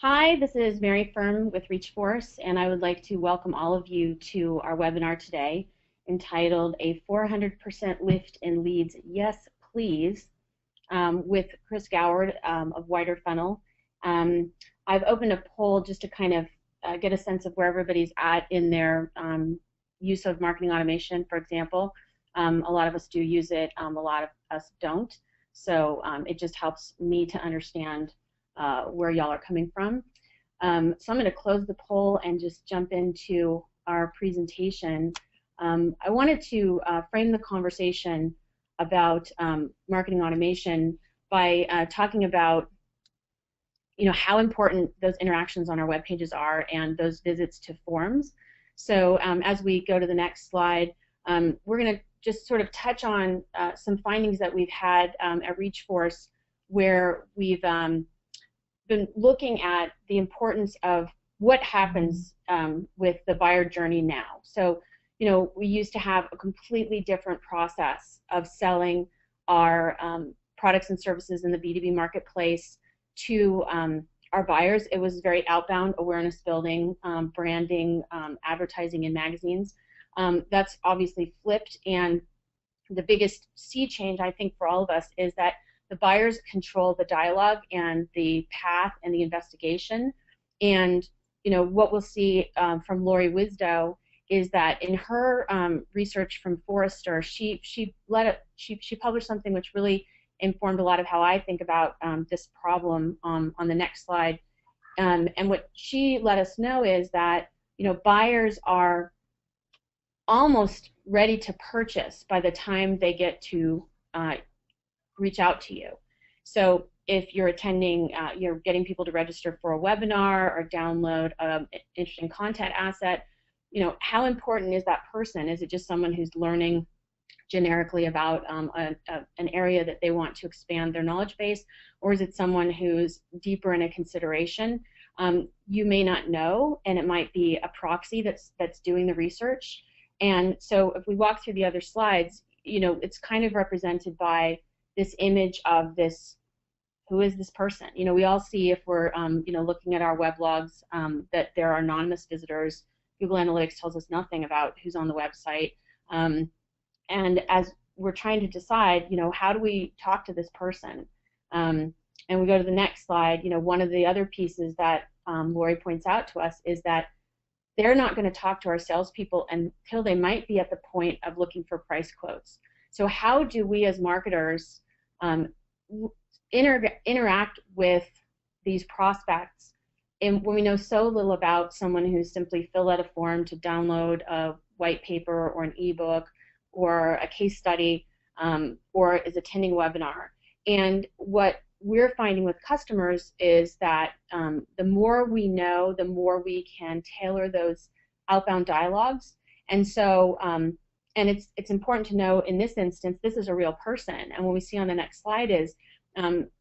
Hi, this is Mary Firm with ReachForce, and I would like to welcome all of you to our webinar today entitled A 400% Lift in Leads, Yes Please, with Chris Goward of WiderFunnel. I've opened a poll just to kind of get a sense of where everybody's at in their use of marketing automation, for example. A lot of us do use it, a lot of us don't. So it just helps me to understand where y'all are coming from. So I'm going to close the poll and just jump into our presentation. I wanted to frame the conversation about marketing automation by talking about how important those interactions on our web pages are and those visits to forums. So as we go to the next slide, we're going to just sort of touch on some findings that we've had at ReachForce, where we've been looking at the importance of what happens with the buyer journey now. So, we used to have a completely different process of selling our products and services in the B2B marketplace to our buyers. It was very outbound, awareness building, branding, advertising in magazines. That's obviously flipped, and the biggest sea change, I think, for all of us is that the buyers control the dialogue and the path and the investigation. And what we'll see from Lori Wisdow is that in her research from Forrester, she published something which really informed a lot of how I think about this problem on the next slide. And what she let us know is that buyers are almost ready to purchase by the time they get to reach out to you. So if you're attending, you're getting people to register for a webinar or download an interesting content asset, how important is that person? Is it just someone who's learning generically about an area that they want to expand their knowledge base, or is it someone who's deeper in a consideration? You may not know, and it might be a proxy that's doing the research. And so if we walk through the other slides, it's kind of represented by this image of this, who is this person? We all see, if we're looking at our weblogs, that there are anonymous visitors. Google Analytics tells us nothing about who's on the website. And as we're trying to decide, how do we talk to this person? And we go to the next slide. One of the other pieces that Lori points out to us is that they're not going to talk to our salespeople until they might be at the point of looking for price quotes. So how do we as marketers interact with these prospects and when we know so little about someone who's simply filled out a form to download a white paper or an ebook or a case study or is attending a webinar? And what we're finding with customers is that the more we know, the more we can tailor those outbound dialogues. And so, and it's important to know in this instance, this is a real person. And what we see on the next slide is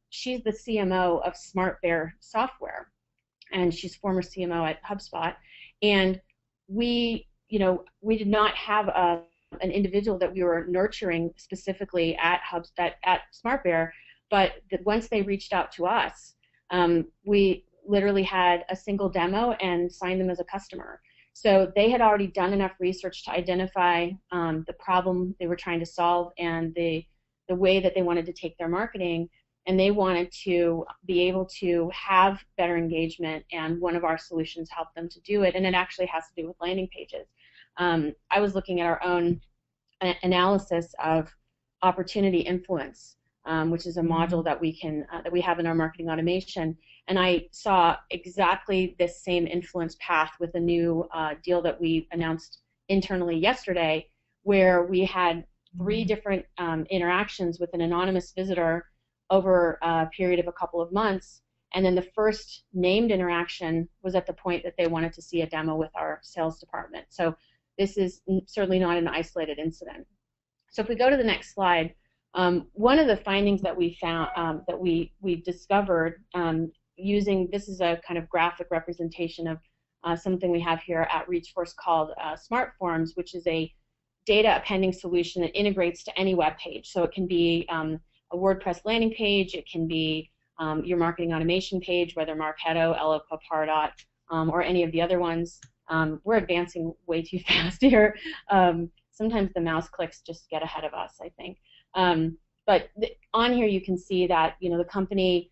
she's the CMO of SmartBear Software, and she's former CMO at HubSpot. And we did not have an individual that we were nurturing specifically at SmartBear, but once they reached out to us, we literally had a single demo and signed them as a customer. So they had already done enough research to identify the problem they were trying to solve and the way that they wanted to take their marketing, and they wanted to be able to have better engagement, and one of our solutions helped them to do it, and it actually has to do with landing pages. I was looking at our own analysis of opportunity influence, which is a module that we have in our marketing automation, and I saw exactly this same influence path with a new deal that we announced internally yesterday, where we had 3 different interactions with an anonymous visitor over a period of a couple of months, and then the first named interaction was at the point that they wanted to see a demo with our sales department. So this is certainly not an isolated incident. So if we go to the next slide, one of the findings that we found, that we discovered using, this is a kind of graphic representation of something we have here at ReachForce called Smart Forms, which is a data appending solution that integrates to any web page. So it can be a WordPress landing page, it can be your marketing automation page, whether Marketo, Eloqua, Pardot, or any of the other ones. We're advancing way too fast here. Sometimes the mouse clicks just get ahead of us, I think. But on here you can see that the company,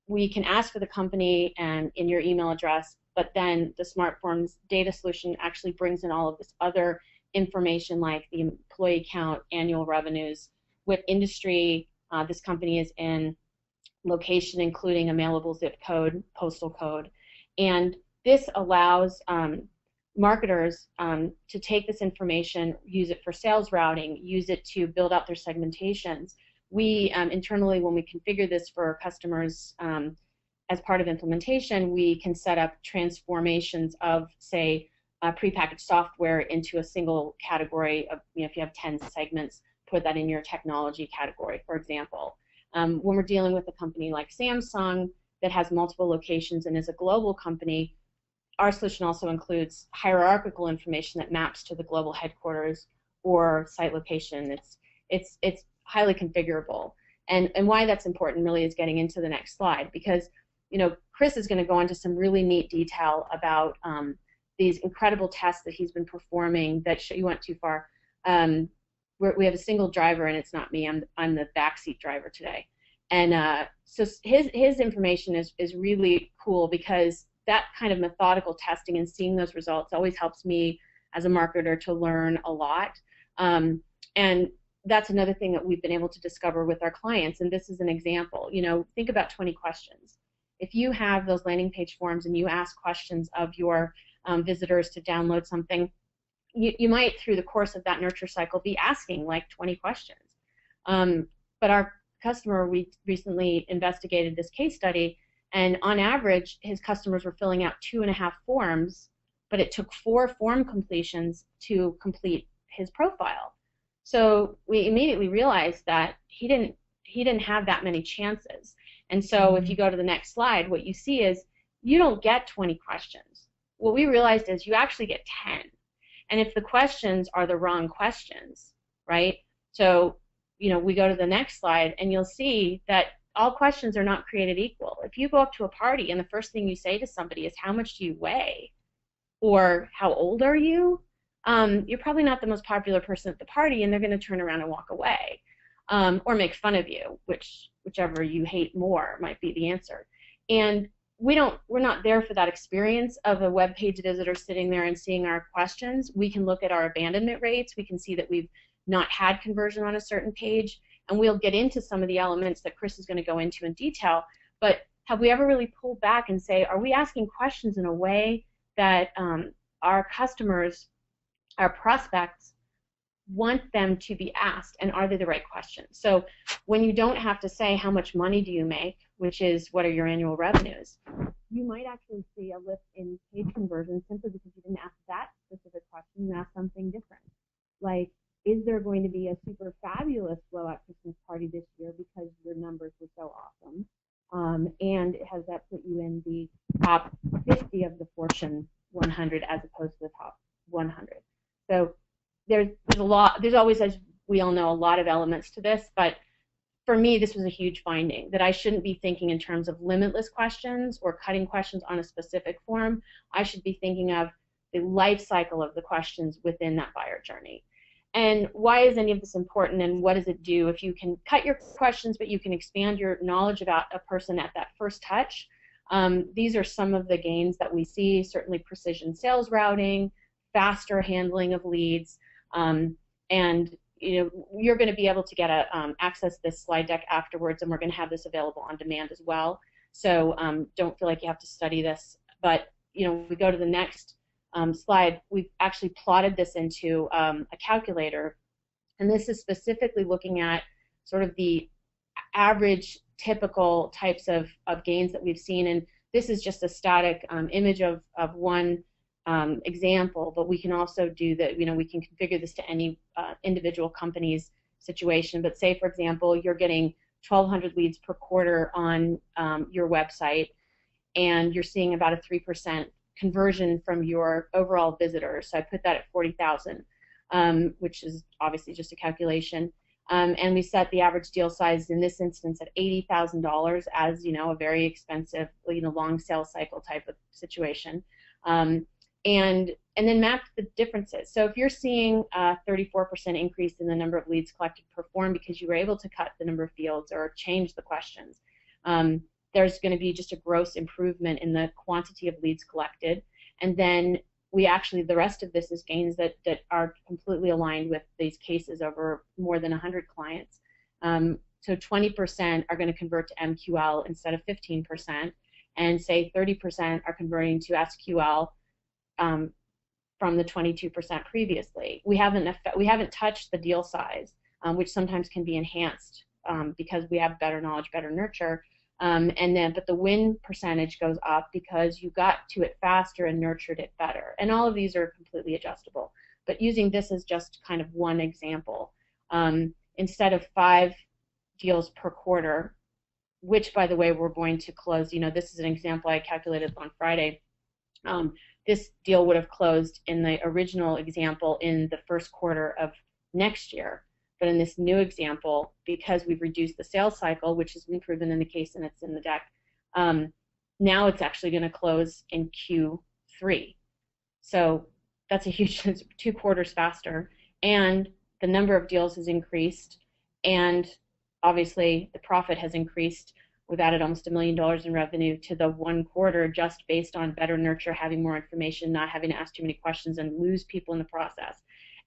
we can ask for the company and in your email address, but then the SmartForms data solution actually brings in all of this other information like the employee count, annual revenues, what industry this company is in, location including a mailable zip code, postal code, and this allows marketers to take this information, use it for sales routing, use it to build out their segmentations. We internally, when we configure this for our customers as part of implementation, we can set up transformations of, say, prepackaged software into a single category of, if you have 10 segments, put that in your technology category, for example. When we're dealing with a company like Samsung that has multiple locations and is a global company, our solution also includes hierarchical information that maps to the global headquarters or site location. It's highly configurable. And why that's important really is getting into the next slide, because Chris is going to go into some really neat detail about these incredible tests that he's been performing that you went too far. We have a single driver, and it's not me. I'm the backseat driver today. And so his information is really cool, because that kind of methodical testing and seeing those results always helps me as a marketer to learn a lot. And that's another thing that we've been able to discover with our clients, and this is an example. Think about 20 questions. If you have those landing page forms and you ask questions of your visitors to download something, you might, through the course of that nurture cycle, be asking like 20 questions. But our customer, we recently investigated this case study, and on average, his customers were filling out 2.5 forms, but it took 4 form completions to complete his profile. So we immediately realized that he didn't have that many chances. And so if you go to the next slide, what you see is you don't get 20 questions. What we realized is you actually get 10. And if the questions are the wrong questions, right? So, we go to the next slide, and you'll see that all questions are not created equal. If you go up to a party and the first thing you say to somebody is, how much do you weigh? Or how old are you? You're probably not the most popular person at the party, and they're going to turn around and walk away. Or make fun of you, whichever you hate more might be the answer. And we're not there for that experience of a web page visitor sitting there and seeing our questions. We can look at our abandonment rates. We can see that we've not had conversion on a certain page, and we'll get into some of the elements that Chris is going to go into in detail. But have we ever really pulled back and say, are we asking questions in a way that our customers, our prospects, want them to be asked, and are they the right questions? So when you don't have to say how much money do you make, which is what are your annual revenues, you might actually see a lift in page conversion simply because you didn't ask that specific question, you asked something different. Like, is there going to be a super fabulous blowout Christmas party this year because your numbers were so awesome? And has that put you in the top 50 of the Fortune 100 as opposed to the top 100? So there's always, as we all know, a lot of elements to this, but for me, this was a huge finding, that I shouldn't be thinking in terms of limitless questions or cutting questions on a specific form. I should be thinking of the life cycle of the questions within that buyer journey. And why is any of this important, and what does it do? If you can cut your questions, but you can expand your knowledge about a person at that first touch, these are some of the gains that we see, certainly precision sales routing, faster handling of leads, and you're going to be able to get access this slide deck afterwards, and we're going to have this available on demand as well. So don't feel like you have to study this. But we go to the next slide. We've actually plotted this into a calculator, and this is specifically looking at sort of the average typical types of gains that we've seen. And this is just a static image of one example, but we can also do that. We can configure this to any individual company's situation. But say, for example, you're getting 1,200 leads per quarter on your website, and you're seeing about a 3% conversion from your overall visitors. So I put that at 40,000, which is obviously just a calculation. And we set the average deal size in this instance at $80,000 as, a very expensive, long sales cycle type of situation. And then map the differences. So if you're seeing a 34% increase in the number of leads collected per form because you were able to cut the number of fields or change the questions, there's going to be just a gross improvement in the quantity of leads collected. And then the rest of this is gains that are completely aligned with these cases over more than 100 clients. So 20% are going to convert to MQL instead of 15%, and say 30% are converting to SQL from the 22% previously. We haven't touched the deal size, which sometimes can be enhanced because we have better knowledge, better nurture. But the win percentage goes up because you got to it faster and nurtured it better. And all of these are completely adjustable. But using this as just kind of one example, instead of 5 deals per quarter, which, by the way, we're going to close, this is an example I calculated on Friday. This deal would have closed in the original example in the first quarter of next year. But in this new example, because we've reduced the sales cycle, which has been proven in the case and it's in the deck, now it's actually going to close in Q3. So that's a huge 2 quarters faster. And the number of deals has increased. And obviously the profit has increased. We've added almost $1 million in revenue to the 1 quarter just based on better nurture, having more information, not having to ask too many questions and lose people in the process.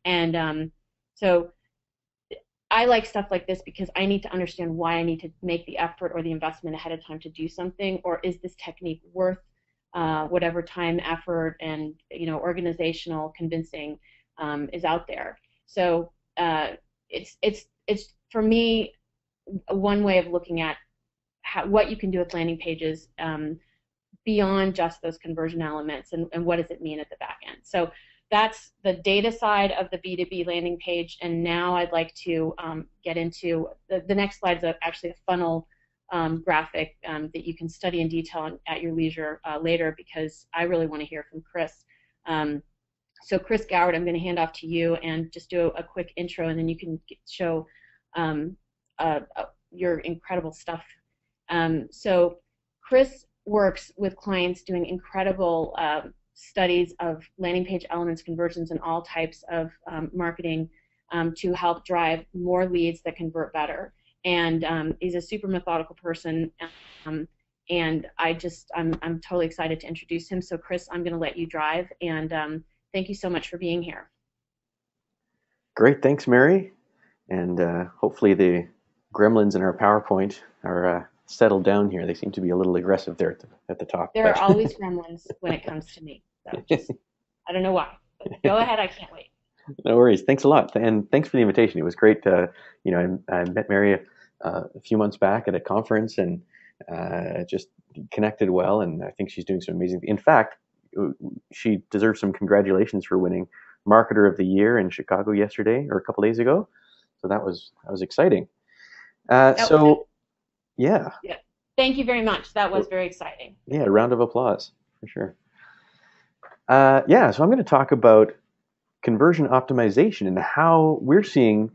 And so I like stuff like this because I need to understand why I need to make the effort or the investment ahead of time to do something, or is this technique worth whatever time, effort, and organizational convincing is out there. So it's for me one way of looking at what you can do with landing pages beyond just those conversion elements, and what does it mean at the back end. So that's the data side of the B2B landing page, and now I'd like to get into the next slide is actually a funnel graphic that you can study in detail at your leisure later, because I really want to hear from Chris. So Chris Goward, I'm going to hand off to you and just do a quick intro, and then you can show your incredible stuff. So Chris works with clients doing incredible studies of landing page elements, conversions, and all types of marketing to help drive more leads that convert better. And he's a super methodical person, and I'm totally excited to introduce him. So Chris, I'm going to let you drive, and thank you so much for being here. Great, thanks, Mary. And hopefully the gremlins in our PowerPoint are settled down here. They seem to be a little aggressive there at the top. There are always gremlins when it comes to me. So I don't know why. But go ahead, I can't wait. No worries. Thanks a lot, and thanks for the invitation. It was great. I met Mary a few months back at a conference, and just connected well. And I think she's doing some amazing. In fact, she deserves some congratulations for winning Marketer of the Year in Chicago yesterday, or a couple days ago. So that was exciting. Yeah. Thank you very much. That was very exciting. Yeah, a round of applause for sure. So I'm going to talk about conversion optimization and how we're seeing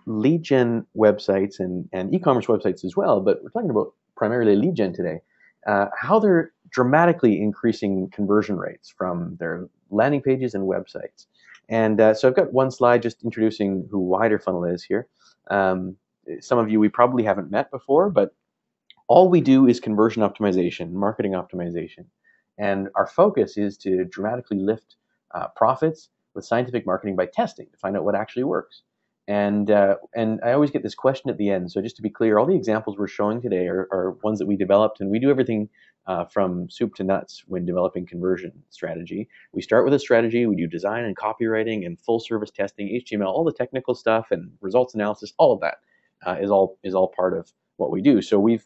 lead gen websites and e-commerce websites as well, but we're talking about primarily lead gen today, how they're dramatically increasing conversion rates from their landing pages and websites. And so I've got one slide just introducing who WiderFunnel is here. Some of you we probably haven't met before, but all we do is conversion optimization, marketing optimization. And our focus is to dramatically lift profits with scientific marketing by testing to find out what actually works. And I always get this question at the end. So just to be clear, all the examples we're showing today are ones that we developed, and we do everything from soup to nuts when developing conversion strategy. We start with a strategy, we do design and copywriting and full service testing, HTML, all the technical stuff and results analysis, all of that is all part of what we do. So we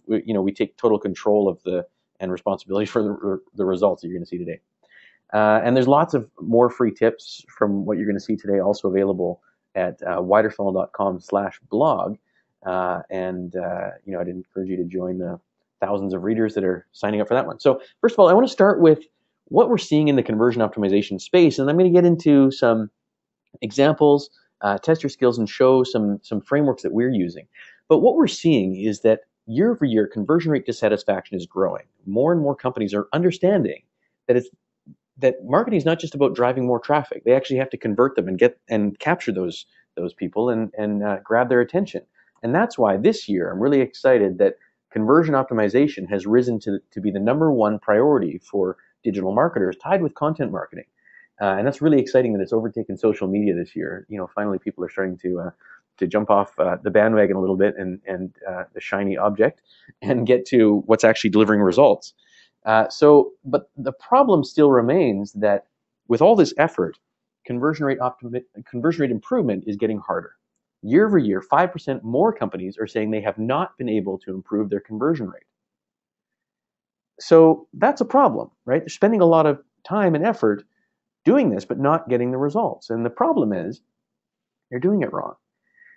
take total control of and responsibility for the results that you're going to see today. And there's lots of more free tips from what you're going to see today, also available at widerfunnel.com/blog. I'd encourage you to join the thousands of readers that are signing up for that one. So first of all, I want to start with what we're seeing in the conversion optimization space, and I'm going to get into some examples test your skills and show some frameworks that we're using. But what we're seeing is that year over year, conversion rate dissatisfaction is growing. More and more companies are understanding that marketing is not just about driving more traffic. They actually have to convert them and get and capture those people and grab their attention. And that's why this year I'm really excited that conversion optimization has risen to be the #1 priority for digital marketers, tied with content marketing. And that's really exciting that it's overtaken social media this year. Finally, people are starting to jump off the bandwagon a little bit and the shiny object and get to what's actually delivering results. But the problem still remains that with all this effort, conversion rate improvement is getting harder. Year over year, 5% more companies are saying they have not been able to improve their conversion rate. So that's a problem, right? They're spending a lot of time and effort doing this, but not getting the results. And the problem is they're doing it wrong.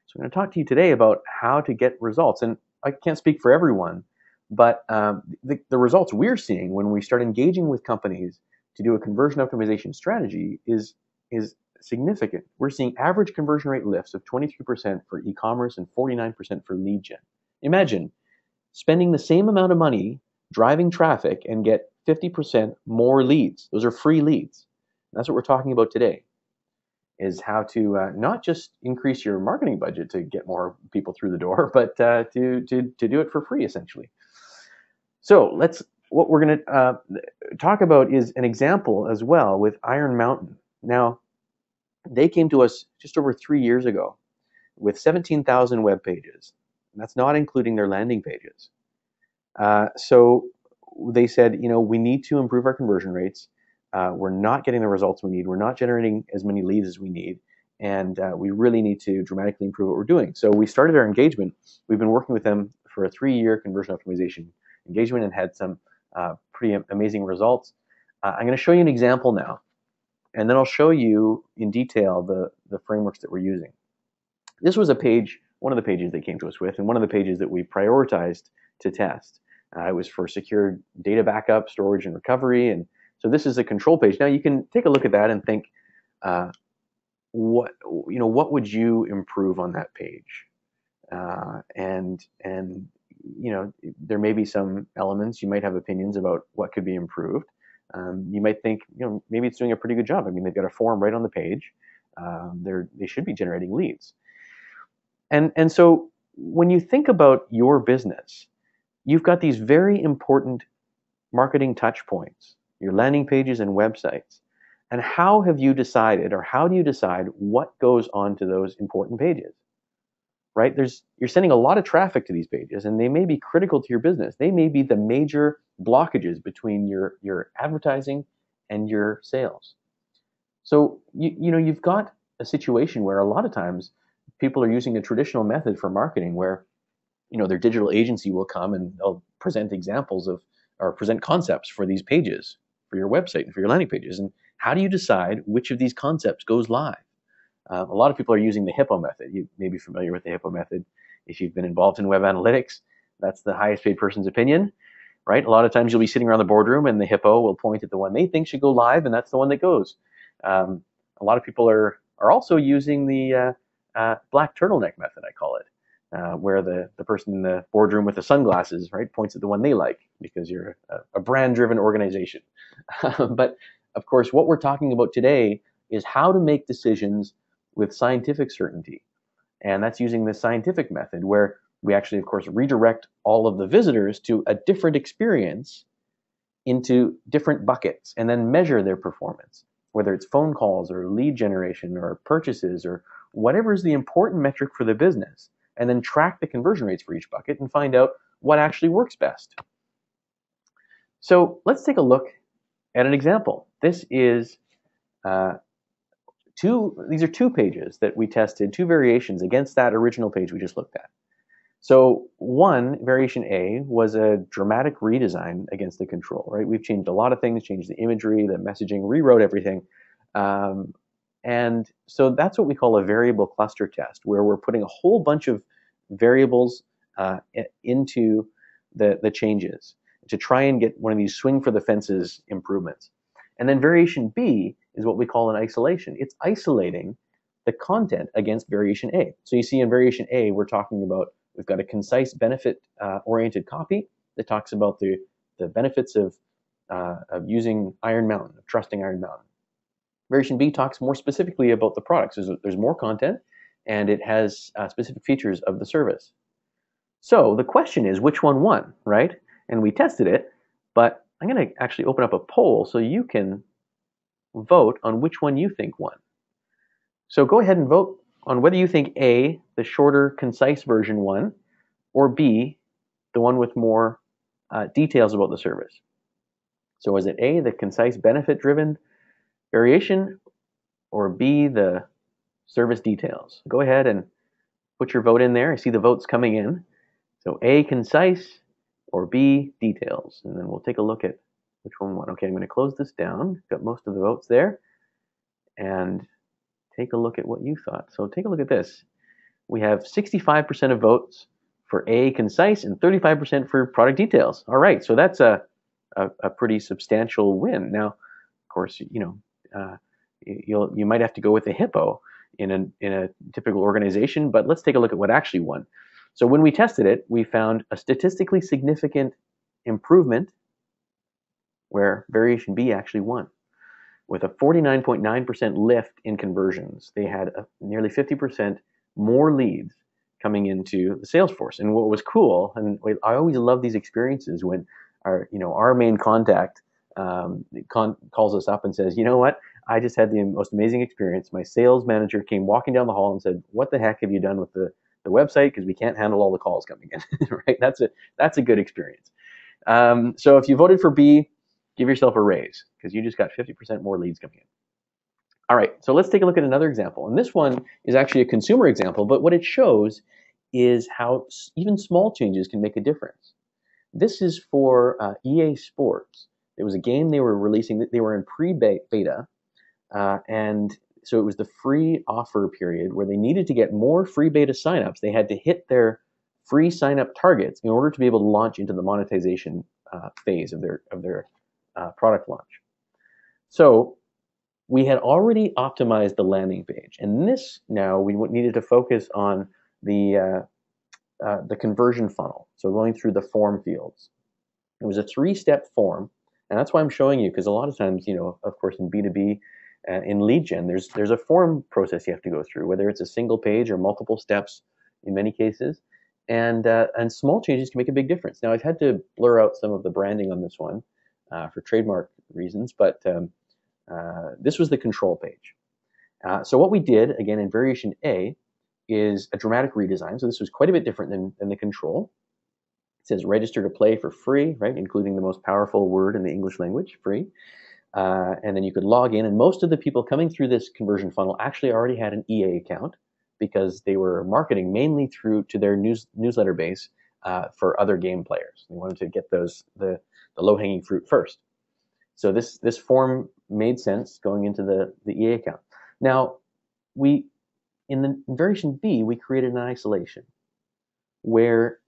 So I'm going to talk to you today about how to get results. And I can't speak for everyone, but the results we're seeing when we start engaging with companies to do a conversion optimization strategy is significant. We're seeing average conversion rate lifts of 23% for e-commerce and 49% for lead gen. Imagine spending the same amount of money driving traffic and get 50% more leads. Those are free leads. And that's what we're talking about today, is how to not just increase your marketing budget to get more people through the door, but to do it for free, essentially. So what we're going to talk about is an example as well with Iron Mountain. Now, they came to us just over 3 years ago with 17,000 web pages. And that's not including their landing pages. So they said, we need to improve our conversion rates. We're not getting the results we need. We're not generating as many leads as we need. And we really need to dramatically improve what we're doing. So we started our engagement. We've been working with them for a 3-year conversion optimization engagement and had some pretty amazing results. I'm going to show you an example now, and then I'll show you in detail the frameworks that we're using. This was one of the pages they came to us with, and one of the pages that we prioritized to test. It was for secure data backup, storage, and recovery. And so this is a control page. Now you can take a look at that and think, what would you improve on that page? And there may be some elements you might have opinions about what could be improved. You might think, maybe it's doing a pretty good job. I mean, they've got a form right on the page. They should be generating leads. And so when you think about your business, you've got these very important marketing touch points, your landing pages and websites. And how have you decided, or how do you decide what goes onto those important pages? Right? You're sending a lot of traffic to these pages, and they may be critical to your business. They may be the major blockages between your advertising and your sales. So you've got a situation where a lot of times people are using a traditional method for marketing where their digital agency will come and they'll present examples of, or present concepts for these pages, for your website and for your landing pages. And how do you decide which of these concepts goes live? A lot of people are using the HIPPO method. You may be familiar with the HIPPO method. If you've been involved in web analytics, that's the highest paid person's opinion, right? A lot of times you'll be sitting around the boardroom and the HIPPO will point at the one they think should go live, and that's the one that goes. A lot of people are also using the black turtleneck method, I call it, where the person in the boardroom with the sunglasses, right, points at the one they like because you're a brand-driven organization. But of course, what we're talking about today is how to make decisions with scientific certainty. And that's using the scientific method where we actually, of course, redirect all of the visitors to a different experience into different buckets and then measure their performance, whether it's phone calls or lead generation or purchases or whatever is the important metric for the business, and then track the conversion rates for each bucket and find out what actually works best. So let's take a look at an example. This is these are 2 pages that we tested, 2 variations against that original page we just looked at. So one, variation A, was a dramatic redesign against the control, right? We've changed a lot of things, changed the imagery, the messaging, rewrote everything. And so that's what we call a variable cluster test, where we're putting a whole bunch of variables into the changes to try and get one of these swing for the fences improvements. And then variation B is what we call an isolation. It's isolating the content against variation A. So you see in variation A, we're talking about, we've got a concise benefit-oriented copy that talks about the benefits of using Iron Mountain, of trusting Iron Mountain. Variation B talks more specifically about the products. There's more content, and it has specific features of the service. So the question is, which one won, right? And we tested it, but I'm going to actually open up a poll so you can vote on which one you think won. So go ahead and vote on whether you think A, the shorter, concise version won, or B, the one with more details about the service. So is it A, the concise benefit-driven variation, or B, the service details? Go ahead and put your vote in there. I see the votes coming in. So A, concise, or B, details. And then we'll take a look at which one won. Okay, I'm going to close this down. Got most of the votes there. And take a look at what you thought. So take a look at this. We have 65% of votes for A, concise, and 35% for product details. All right, so that's a pretty substantial win. Now, of course, you might have to go with a hippo in a typical organization, but let's take a look at what actually won. So when we tested it, we found a statistically significant improvement where variation B actually won, with a 49.9% lift in conversions. They had nearly 50% more leads coming into the Salesforce. And what was cool, and I always love these experiences when our main contact calls us up and says, you know what, I just had the most amazing experience. My sales manager came walking down the hall and said, what the heck have you done with the website? Because we can't handle all the calls coming in, right? That's a good experience. So if you voted for B, give yourself a raise because you just got 50% more leads coming in. All right, so let's take a look at another example. And this one is actually a consumer example, but what it shows is how even small changes can make a difference. This is for EA Sports. It was a game they were releasing. They were in pre-beta, and so it was the free offer period where they needed to get more free beta signups. They had to hit their free signup targets in order to be able to launch into the monetization phase of their product launch. So we had already optimized the landing page, and this now we needed to focus on the conversion funnel. So going through the form fields. It was a 3-step form, and that's why I'm showing you, because a lot of times, of course, in B2B, in lead gen, there's a form process you have to go through, whether it's a single page or multiple steps in many cases, and small changes can make a big difference. Now, I've had to blur out some of the branding on this one for trademark reasons, but this was the control page. So what we did, again, in variation A, is a dramatic redesign. So this was quite a bit different than the control. It says register to play for free, right, including the most powerful word in the English language, free. And then you could log in, and most of the people coming through this conversion funnel actually already had an EA account because they were marketing mainly through to their newsletter base for other game players. They wanted to get the low-hanging fruit first. So this form made sense going into the EA account. Now, in variation B, we created an isolation where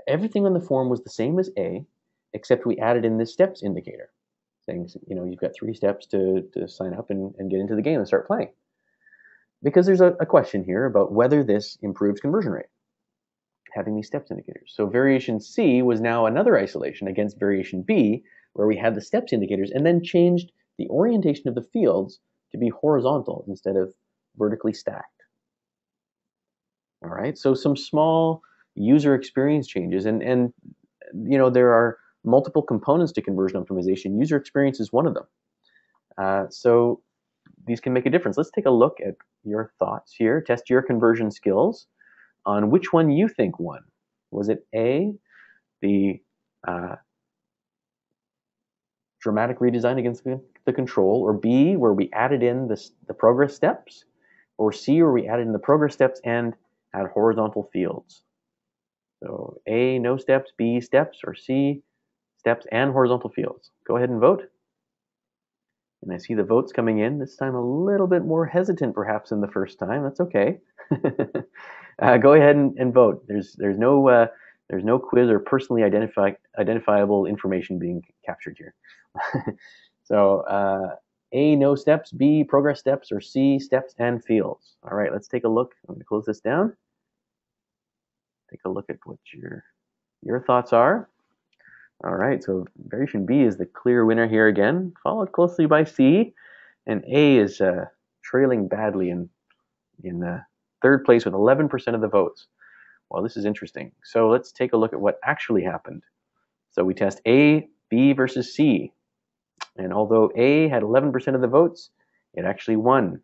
everything on the form was the same as A, except we added in this steps indicator, saying, you've got 3 steps to sign up and get into the game and start playing. Because there's a question here about whether this improves conversion rate, having these steps indicators. So variation C was now another isolation against variation B, where we had the steps indicators and then changed the orientation of the fields to be horizontal instead of vertically stacked. All right, so some small user experience changes, and there are multiple components to conversion optimization. User experience is one of them. So these can make a difference. Let's take a look at your thoughts here. Test your conversion skills on which one you think won. Was it A, the dramatic redesign against the control, or B, where we added in the progress steps, or C, where we added in the progress steps and had horizontal fields? So A, no steps, B, steps, or C, steps and horizontal fields. Go ahead and vote. And I see the votes coming in, this time a little bit more hesitant perhaps than the first time. That's okay. Go ahead and vote. There's no quiz or personally identifiable information being captured here. So A, no steps, B, progress steps, or C, steps and fields? All right, let's take a look. I'm going to close this down. Take a look at what your thoughts are. All right, so variation B is the clear winner here again, followed closely by C, and A is trailing badly in third place with 11% of the votes. Well, this is interesting. So let's take a look at what actually happened. So we test A, B versus C. And although A had 11% of the votes, it actually won.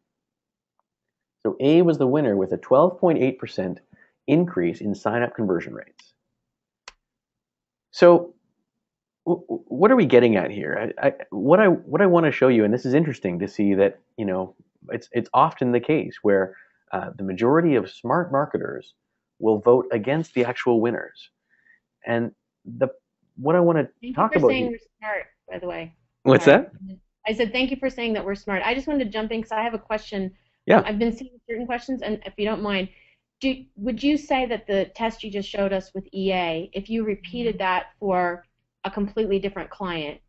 So A was the winner with a 12.8% increase in sign-up conversion rates. So what are we getting at here? What I want to show you, and this is interesting to see that, it's often the case where the majority of smart marketers will vote against the actual winners. And what I want to talk about here. Thank you for saying we're smart, by the way. What's Sorry. that? I said thank you for saying that we're smart. I just wanted to jump in because I have a question. Yeah. I've been seeing certain questions, and if you don't mind, would you say that the test you just showed us with EA, if you repeated that for a completely different client,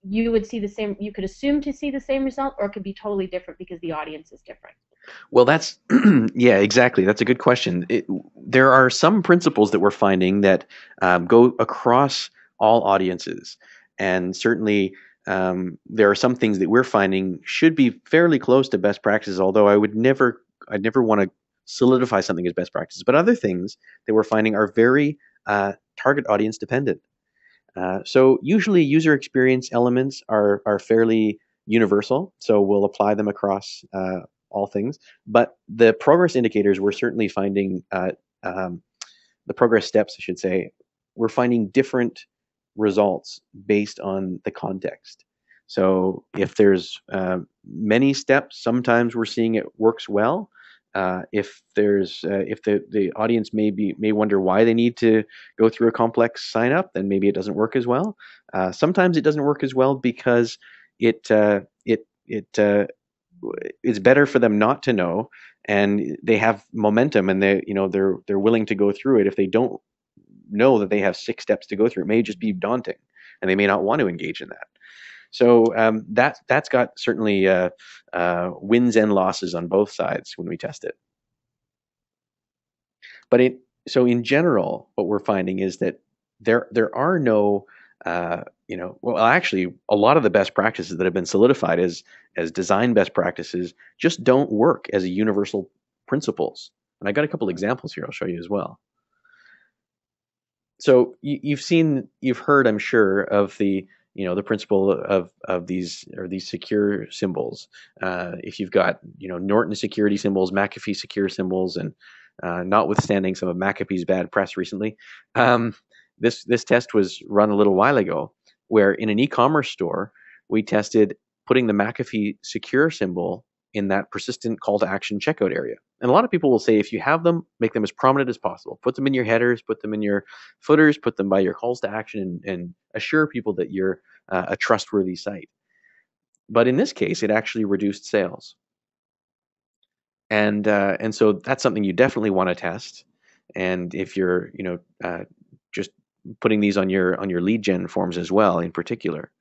you would see the same, you could assume to see the same result, or it could be totally different because the audience is different? Well, that's, yeah, exactly. That's a good question. There are some principles that we're finding that go across all audiences. And certainly there are some things that we're finding should be fairly close to best practices, although I'd never want to solidify something as best practices. But other things that we're finding are very target audience dependent. So usually user experience elements are fairly universal, so we'll apply them across all things. But the progress indicators, we're certainly finding, the progress steps, I should say, we're finding different results based on the context. So if there's many steps, sometimes we're seeing it works well. If the audience may wonder why they need to go through a complex sign up, then maybe it doesn't work as well. Sometimes it doesn't work as well because it's better for them not to know, and they have momentum, and they're willing to go through it. If they don't know that they have 6 steps to go through, it may just be daunting, and they may not want to engage in that. So that's got certainly wins and losses on both sides when we test it. But so in general, what we're finding is that there are no, well, actually, a lot of the best practices that have been solidified as design best practices just don't work as a universal principles. And I got a couple examples here I'll show you as well. So you've heard, I'm sure, of the principle of these secure symbols. If you've got Norton security symbols, McAfee secure symbols, and notwithstanding some of McAfee's bad press recently, this test was run a little while ago, where in an e-commerce store we tested putting the McAfee secure symbol in that persistent call to action checkout area. And a lot of people will say, if you have them, make them as prominent as possible. Put them in your headers, put them in your footers, put them by your calls to action, and assure people that you're a trustworthy site. But in this case, it actually reduced sales. And so that's something you definitely want to test. And if you're just putting these on your lead gen forms as well, in particular,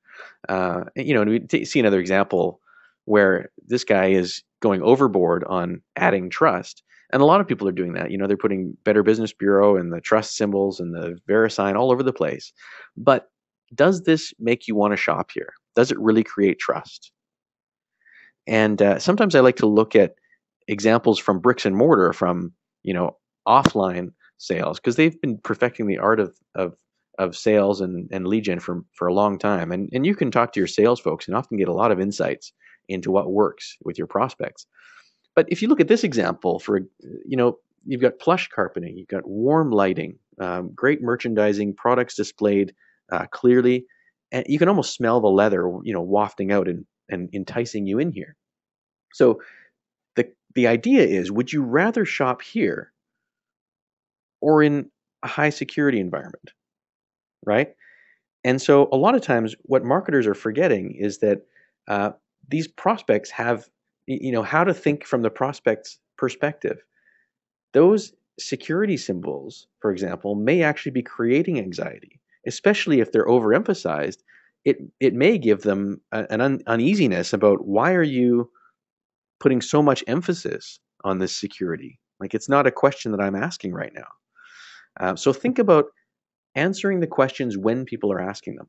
we see another example where this guy is going overboard on adding trust. And a lot of people are doing that. They're putting Better Business Bureau and the trust symbols and the VeriSign all over the place. But does this make you want to shop here? Does it really create trust? And sometimes I like to look at examples from bricks and mortar, from offline sales, because they've been perfecting the art of sales and lead gen for a long time. And you can talk to your sales folks and often get a lot of insights into what works with your prospects. But if you look at this example, you've got plush carpeting, you've got warm lighting, great merchandising, products displayed clearly, and you can almost smell the leather, wafting out and enticing you in here. So the idea is, would you rather shop here or in a high security environment, right? And so a lot of times what marketers are forgetting is that these prospects have, how to think from the prospect's perspective. Those security symbols, for example, may actually be creating anxiety, especially if they're overemphasized it may give them an uneasiness about why are you putting so much emphasis on this security? Like, it's not a question that I'm asking right now. So think about answering the questions when people are asking them.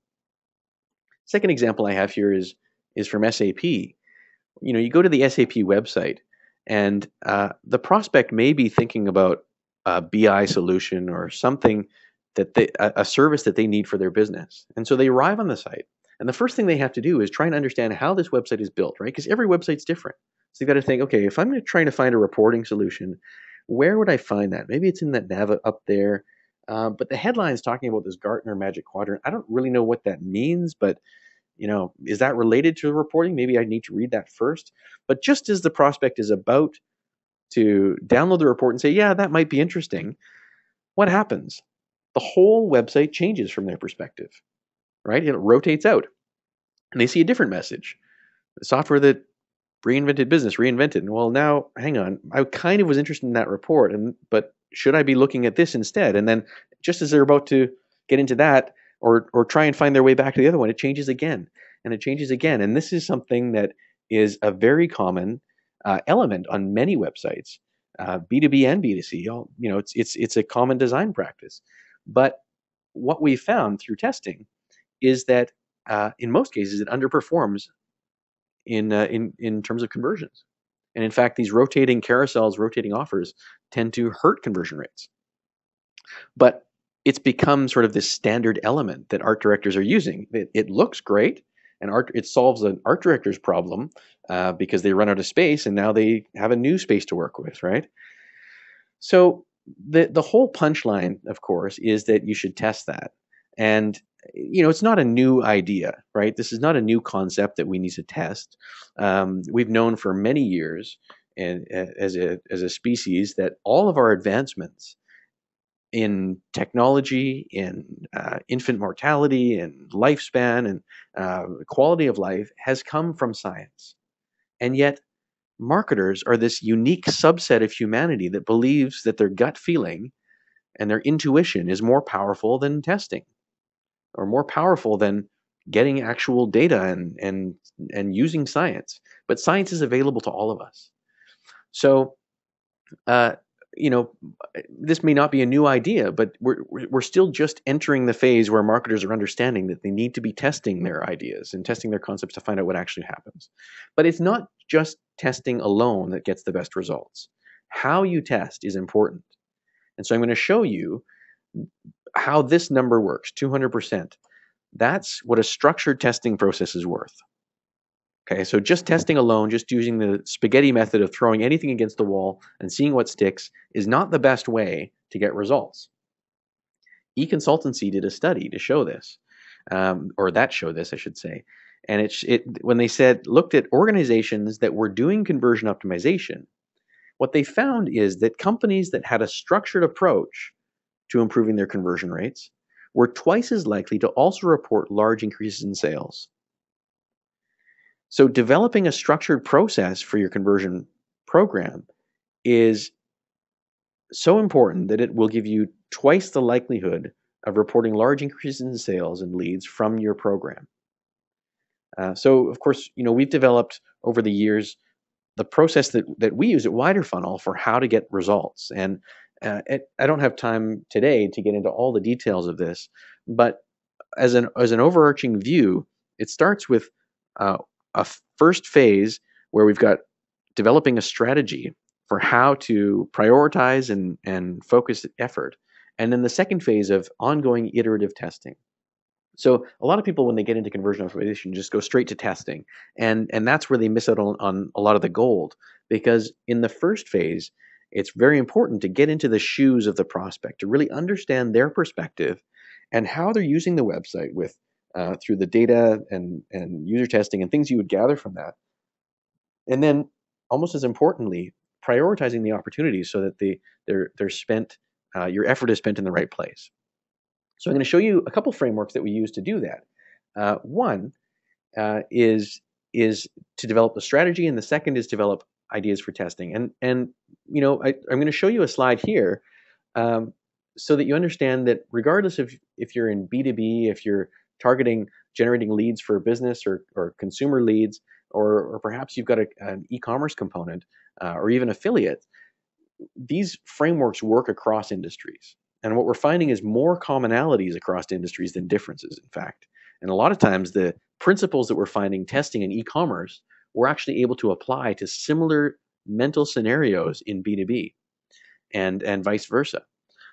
Second example I have here is from SAP. You go to the SAP website, and the prospect may be thinking about a BI solution or something a service that they need for their business. And so they arrive on the site, and the first thing they have to do is try and understand how this website is built, right? Because every website's different. So you've got to think, okay, if I'm trying to find a reporting solution, where would I find that? Maybe it's in that nav up there. But the headline's talking about this Gartner Magic Quadrant. I don't really know what that means, but is that related to the reporting? Maybe I need to read that first. But just as the prospect is about to download the report and say, yeah, that might be interesting, what happens? The whole website changes from their perspective, right? It rotates out, and they see a different message. The software that reinvented business, reinvented. Well, now, hang on. I kind of was interested in that report, but should I be looking at this instead? And then just as they're about to get into that, or try and find their way back to the other one, it changes again, and it changes again. And this is something that is a very common element on many websites, B2B and B2C. It's a common design practice. But what we found through testing is that in most cases it underperforms in terms of conversions. And in fact, these rotating carousels, rotating offers tend to hurt conversion rates. But it's become sort of this standard element that art directors are using. It looks great, and it solves an art director's problem because they run out of space, and now they have a new space to work with, right? So the whole punchline, of course, is that you should test that. And it's not a new idea, right? This is not a new concept that we need to test. We've known for many years, and as a species, that all of our advancements in technology, in infant mortality, and lifespan, and quality of life has come from science. And yet, marketers are this unique subset of humanity that believes that their gut feeling and their intuition is more powerful than testing, or more powerful than getting actual data and using science. But science is available to all of us. So, this may not be a new idea, but we're still just entering the phase where marketers are understanding that they need to be testing their ideas and testing their concepts to find out what actually happens. But it's not just testing alone that gets the best results. How you test is important. And so I'm going to show you how this number works, 200%. That's what a structured testing process is worth. Okay, so just testing alone, just using the spaghetti method of throwing anything against the wall and seeing what sticks is not the best way to get results. eConsultancy did a study to show this, or that showed this, I should say. And when they looked at organizations that were doing conversion optimization, what they found is that companies that had a structured approach to improving their conversion rates were twice as likely to also report large increases in sales. So developing a structured process for your conversion program is so important that it will give you twice the likelihood of reporting large increases in sales and leads from your program. So, of course, we've developed over the years the process that we use at WiderFunnel for how to get results. And I don't have time today to get into all the details of this, but as an overarching view, it starts with a first phase where we've got developing a strategy for how to prioritize and focus effort. And then the second phase of ongoing iterative testing. So a lot of people, when they get into conversion optimization, just go straight to testing. And that's where they miss out on a lot of the gold. Because in the first phase, it's very important to get into the shoes of the prospect, to really understand their perspective and how they're using the website through the data and user testing and things you would gather from that. And then, almost as importantly, prioritizing the opportunities so that they're spent, your effort is spent in the right place. So I'm going to show you a couple frameworks that we use to do that. One is to develop the strategy, and the second is develop ideas for testing. And I'm going to show you a slide here so that you understand that regardless of if you're in B2B, if you're targeting generating leads for business or consumer leads, or perhaps you've got an e-commerce component or even affiliate. These frameworks work across industries. And what we're finding is more commonalities across industries than differences, in fact. And a lot of times, the principles that we're finding testing in e-commerce, we're actually able to apply to similar mental scenarios in B2B and vice versa.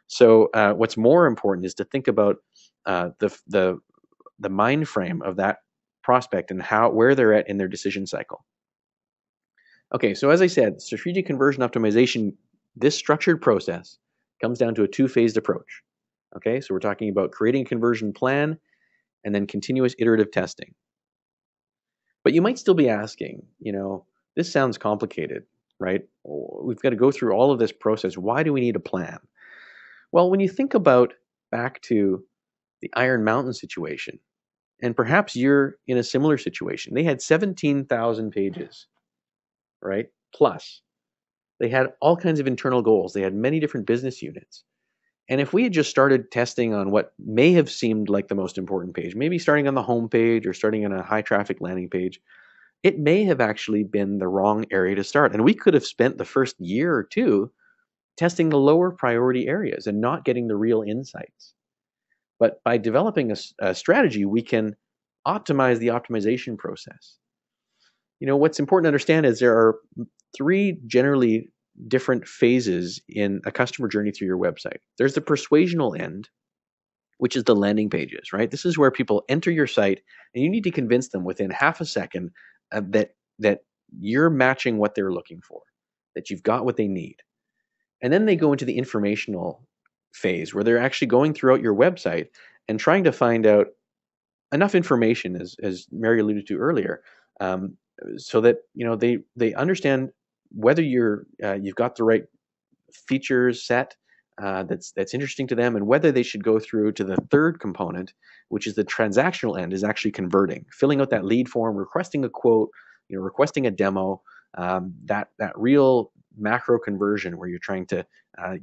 So what's more important is to think about the mind frame of that prospect and where they're at in their decision cycle. Okay, so as I said, strategic conversion optimization, this structured process comes down to a two-phased approach. Okay, so we're talking about creating a conversion plan and then continuous iterative testing. But you might still be asking, this sounds complicated, right? We've got to go through all of this process. Why do we need a plan? Well, when you think about back to the Iron Mountain situation, and perhaps you're in a similar situation, they had 17,000 pages, right? Plus, they had all kinds of internal goals. They had many different business units. And if we had just started testing on what may have seemed like the most important page, maybe starting on the home page or starting on a high traffic landing page, it may have actually been the wrong area to start. And we could have spent the first year or two testing the lower priority areas and not getting the real insights. But by developing a strategy, we can optimize the optimization process. What's important to understand is there are three generally different phases in a customer journey through your website. There's the persuasional end, which is the landing pages, right? This is where people enter your site and you need to convince them within half a second that you're matching what they're looking for, that you've got what they need. And then they go into the informational phase where they're actually going throughout your website and trying to find out enough information, as Mary alluded to earlier, so that they understand whether you've got the right features set that's interesting to them, and whether they should go through to the third component, which is the transactional end, is actually converting, filling out that lead form, requesting a quote, requesting a demo, that real macro conversion where you're trying to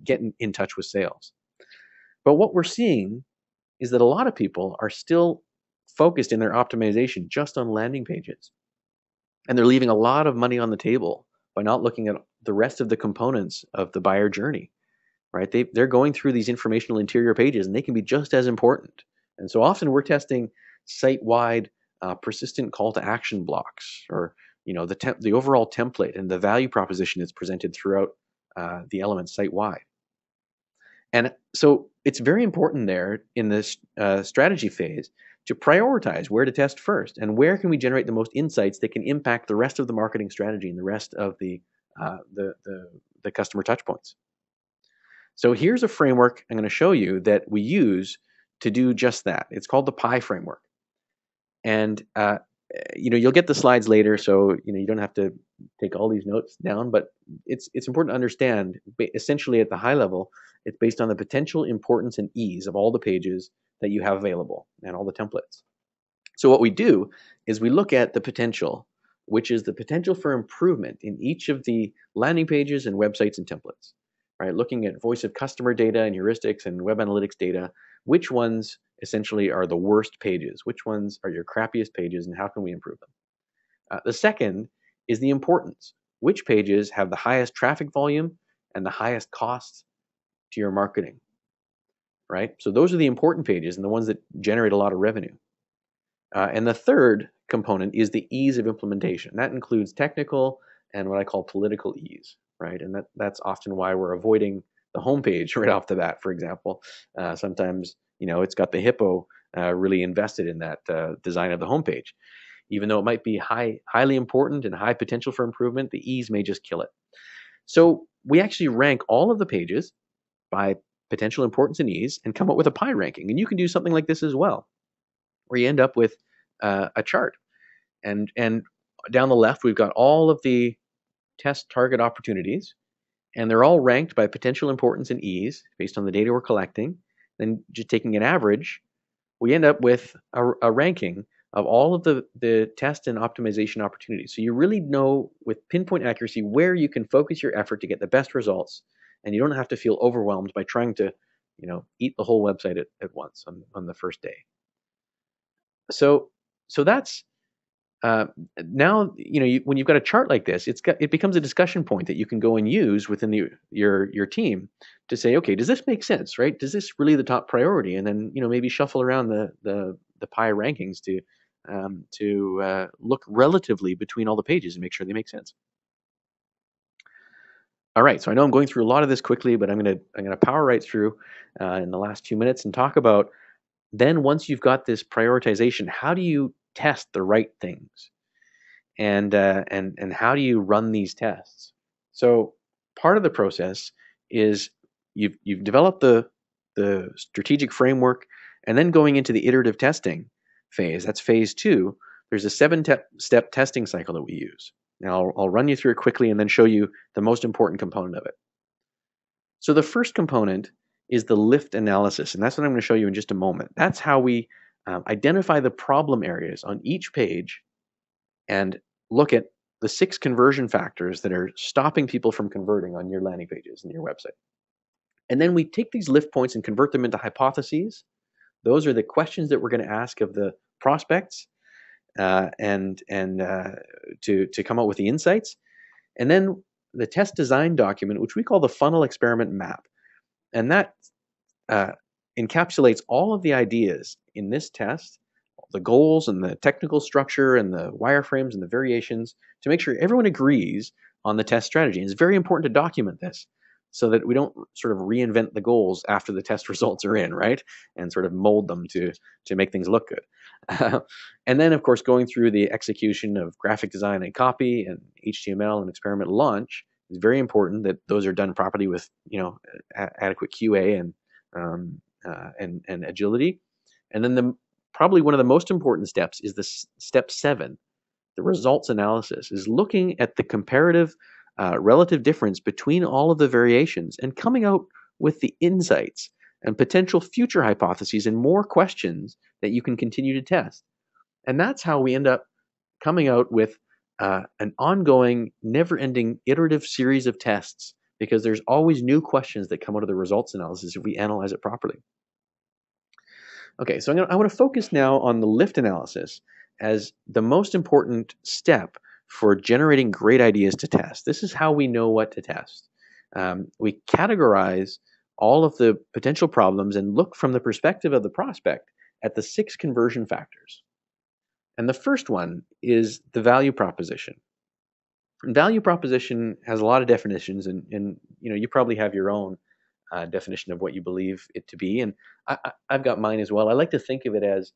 get in touch with sales. But what we're seeing is that a lot of people are still focused in their optimization just on landing pages. And they're leaving a lot of money on the table by not looking at the rest of the components of the buyer journey, right? They're going through these informational interior pages and they can be just as important. And so often we're testing site-wide persistent call to action blocks, or the overall template and the value proposition that's presented throughout the elements site-wide. And so it's very important there in this strategy phase to prioritize where to test first and where can we generate the most insights that can impact the rest of the marketing strategy and the rest of the customer touch points. So here's a framework I'm going to show you that we use to do just that. It's called the PI framework. And you'll get the slides later, so you don't have to take all these notes down, but it's important to understand, essentially at the high level, it's based on the potential, importance, and ease of all the pages that you have available and all the templates. So what we do is we look at the potential, which is the potential for improvement in each of the landing pages and websites and templates, right? Looking at voice of customer data and heuristics and web analytics data, which ones essentially are the worst pages, which ones are your crappiest pages, and how can we improve them? The second is the importance. Which pages have the highest traffic volume and the highest costs to your marketing, right? So those are the important pages and the ones that generate a lot of revenue. And the third component is the ease of implementation. That includes technical and what I call political ease, right? And that's often why we're avoiding the homepage right off the bat, for example. Sometimes, it's got the hippo really invested in that design of the homepage. Even though it might be highly important and high potential for improvement, the ease may just kill it. So we actually rank all of the pages by potential importance and ease and come up with a PI ranking. And you can do something like this as well, where you end up with a chart. And down the left, we've got all of the test target opportunities, and they're all ranked by potential importance and ease based on the data we're collecting. Then just taking an average, we end up with a ranking of all of the test and optimization opportunities. So you really know with pinpoint accuracy where you can focus your effort to get the best results, and you don't have to feel overwhelmed by trying to, eat the whole website at once on the first day. So So that's uh, now, when you've got a chart like this, it becomes a discussion point that you can go and use within your team to say, okay, does this make sense, right? Does this really the top priority? And then maybe shuffle around the pie rankings to look relatively between all the pages and make sure they make sense. All right, so I know I'm going through a lot of this quickly, but I'm gonna power right through in the last few minutes and talk about then once you've got this prioritization, how do you test the right things? And how do you run these tests? So part of the process is you've developed the strategic framework, and then going into the iterative testing phase. That's phase 2. There's a 7-step testing cycle that we use. Now I'll run you through it quickly and then show you the most important component of it. So the first component is the lift analysis, and that's what I'm going to show you in just a moment. That's how we identify the problem areas on each page and look at the 6 conversion factors that are stopping people from converting on your landing pages and your website. And then we take these lift points and convert them into hypotheses. Those are the questions that we're going to ask of the prospects and to come up with the insights. And then the test design document, which we call the funnel experiment map. And that encapsulates all of the ideas in this test, the goals and the technical structure and the wireframes and the variations, to make sure everyone agrees on the test strategy. And it's very important to document this so that we don't sort of reinvent the goals after the test results are in, right? And sort of mold them to make things look good. And then, of course, going through the execution of graphic design and copy and HTML and experiment launch is very important that those are done properly with adequate QA and agility. And then probably one of the most important steps is the step 7, the results analysis, is looking at the comparative relative difference between all of the variations and coming out with the insights and potential future hypotheses and more questions that you can continue to test. And that's how we end up coming out with an ongoing, never-ending iterative series of tests, because there's always new questions that come out of the results analysis if we analyze it properly. Okay, so I want to focus now on the lift analysis as the most important step for generating great ideas to test. This is how we know what to test. We categorize all of the potential problems and look from the perspective of the prospect at the 6 conversion factors. And the first one is the value proposition. And value proposition has a lot of definitions, and you probably have your own definition of what you believe it to be, and I've got mine as well. I like to think of it as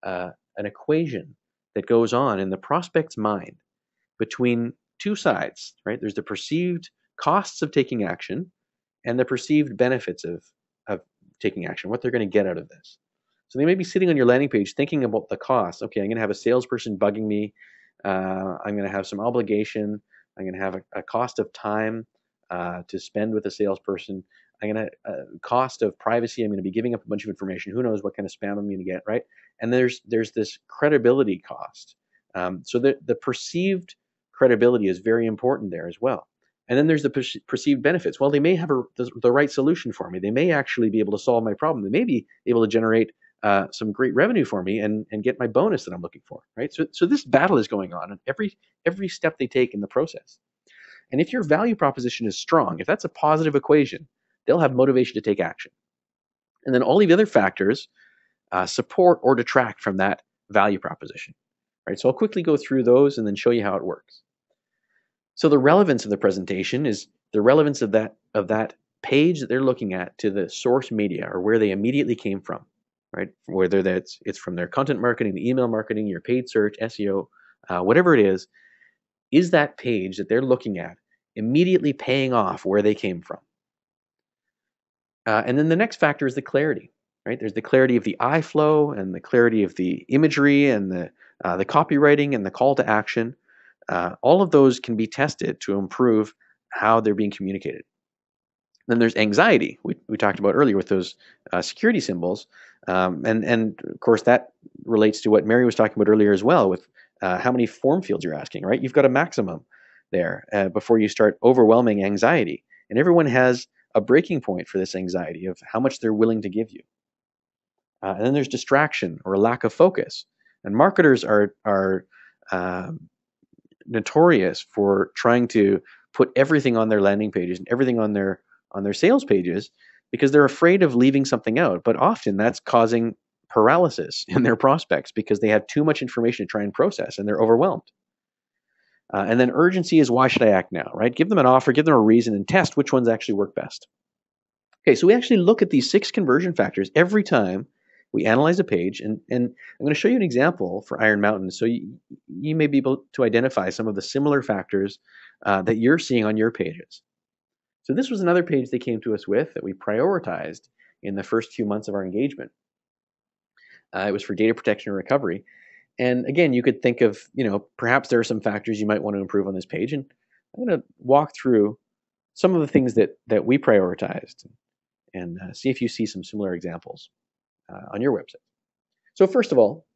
an equation that goes on in the prospect's mind between 2 sides, right? There's the perceived costs of taking action and the perceived benefits of taking action, what they're going to get out of this. So they may be sitting on your landing page thinking about the cost. Okay, I'm going to have a salesperson bugging me. I'm going to have some obligation. I'm going to have a cost of time to spend with a salesperson. I'm going to cost of privacy. I'm going to be giving up a bunch of information. Who knows what kind of spam I'm going to get, right? And there's this credibility cost. So the perceived credibility is very important there as well. And then there's the perceived benefits. Well, they may have the right solution for me. They may actually be able to solve my problem. They may be able to generate some great revenue for me and get my bonus that I'm looking for, right? So this battle is going on every step they take in the process. And if your value proposition is strong, if that's a positive equation, they'll have motivation to take action. And then all the other factors support or detract from that value proposition, right? So I'll quickly go through those and then show you how it works. So the relevance of the presentation is the relevance of that page that they're looking at to the source media, or where they immediately came from, right? Whether it's from their content marketing, the email marketing, your paid search, SEO, whatever it is that page that they're looking at immediately paying off where they came from? And then the next factor is the clarity, right? There's the clarity of the eye flow and the clarity of the imagery and the copywriting and the call to action. All of those can be tested to improve how they're being communicated. Then there's anxiety, we talked about earlier with those security symbols. And of course, that relates to what Mary was talking about earlier as well, with how many form fields you're asking, right? You've got a maximum there before you start overwhelming anxiety. And everyone has a breaking point for this anxiety of how much they're willing to give you. And then there's distraction or a lack of focus. And marketers are notorious for trying to put everything on their landing pages and everything on their sales pages because they're afraid of leaving something out. But often that's causing paralysis in their prospects because they have too much information to try and process and they're overwhelmed. And then urgency is, why should I act now, right? Give them an offer, give them a reason, and test which ones actually work best. Okay, so we actually look at these 6 conversion factors every time we analyze a page, and I'm going to show you an example for Iron Mountain, so you may be able to identify some of the similar factors that you're seeing on your pages. So this was another page they came to us with that we prioritized in the first few months of our engagement. It was for data protection and recovery. And again, you could think of, perhaps there are some factors you might want to improve on this page. And I'm going to walk through some of the things that we prioritized and see if you see some similar examples on your website. So first of all,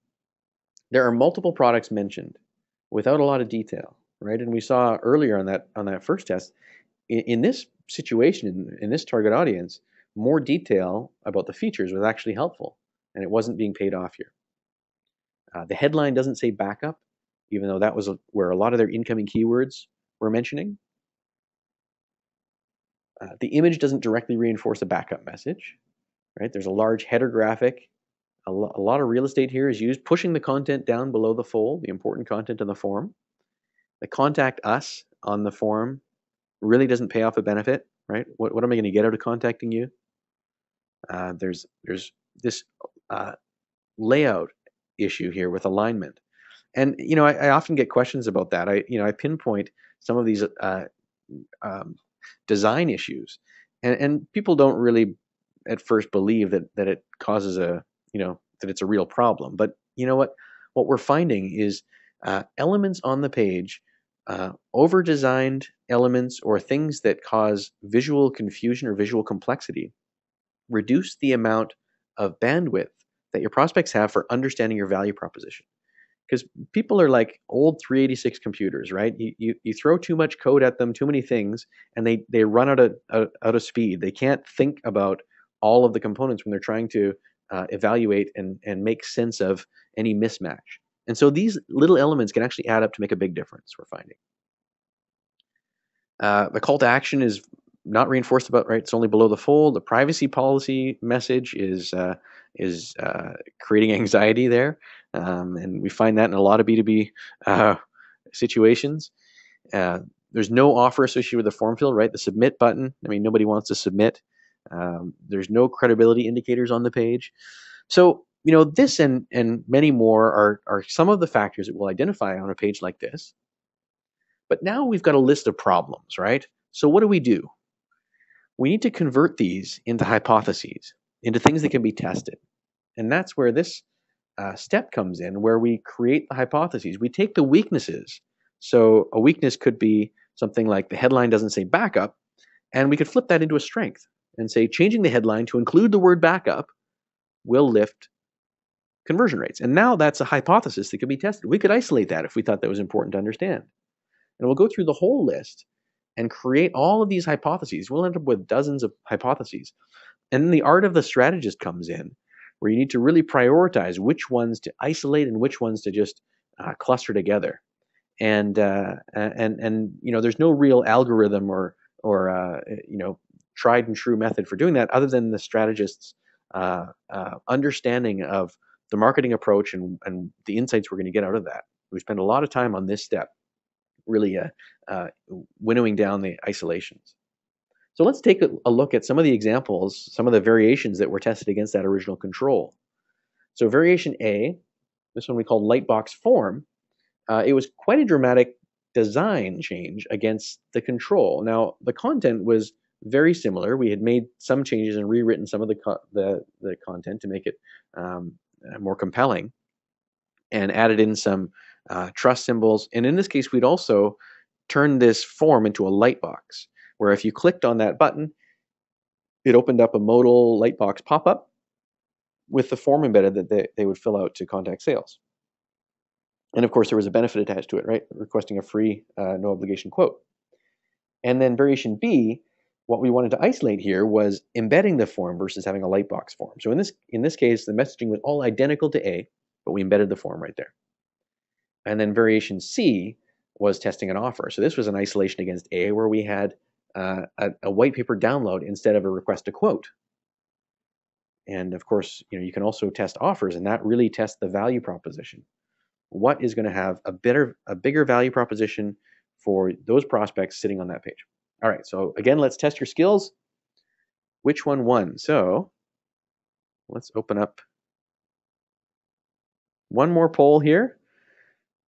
there are multiple products mentioned without a lot of detail, right? And we saw earlier on that first test, in this situation, in this target audience, more detail about the features was actually helpful, and it wasn't being paid off here. The headline doesn't say backup, even though that was where a lot of their incoming keywords were mentioning. The image doesn't directly reinforce a backup message, right? There's a large header graphic. A lot of real estate here is used, pushing the content down below the fold, the important content in the form. The contact us on the form really doesn't pay off a benefit, right? What am I going to get out of contacting you? There's this layout issue here with alignment. And, I often get questions about that. I pinpoint some of these design issues, and people don't really at first believe that it causes that it's a real problem. But you know what we're finding is elements on the page, over-designed elements or things that cause visual confusion or visual complexity, reduce the amount of bandwidth that your prospects have for understanding your value proposition. Because people are like old 386 computers, right? You throw too much code at them, too many things, and they run out of speed. They can't think about all of the components when they're trying to evaluate and make sense of any mismatch. And so these little elements can actually add up to make a big difference, we're finding. The call to action is not reinforced about, right? It's only below the fold. The privacy policy message is creating anxiety there. And we find that in a lot of B2B situations. There's no offer associated with the form field, right? The submit button. I mean, nobody wants to submit. There's no credibility indicators on the page. So, this and many more are some of the factors that we'll identify on a page like this. But now we've got a list of problems, right? So what do? We need to convert these into hypotheses, into things that can be tested. And that's where this step comes in, where we create the hypotheses. We take the weaknesses. So a weakness could be something like the headline doesn't say backup, and we could flip that into a strength and say changing the headline to include the word backup will lift conversion rates. And now that's a hypothesis that can be tested. We could isolate that if we thought that was important to understand. And we'll go through the whole list and create all of these hypotheses. We'll end up with dozens of hypotheses. And then the art of the strategist comes in, where you need to really prioritize which ones to isolate and which ones to just cluster together. And there's no real algorithm or tried and true method for doing that, other than the strategist's understanding of the marketing approach and the insights we're going to get out of that. We spend a lot of time on this step, really winnowing down the isolations. So let's take a look at some of the examples, some of the variations that were tested against that original control. So variation A, this one we called Lightbox Form, it was quite a dramatic design change against the control. Now, the content was very similar. We had made some changes and rewritten some of the content to make it more compelling, and added in some trust symbols. And in this case, we'd also turned this form into a lightbox, where if you clicked on that button, it opened up a modal lightbox pop-up with the form embedded that they would fill out to contact sales. And of course, there was a benefit attached to it, right? Requesting a free, no obligation quote. And then variation B, what we wanted to isolate here was embedding the form versus having a lightbox form. So in this case, the messaging was all identical to A, but we embedded the form right there. And then variation C was testing an offer. So this was an isolation against A, where we had a white paper download instead of a request to quote. And of course, you can also test offers, and that really tests the value proposition. What is going to have a bigger value proposition for those prospects sitting on that page? All right, so again, let's test your skills. Which one won? So let's open up one more poll here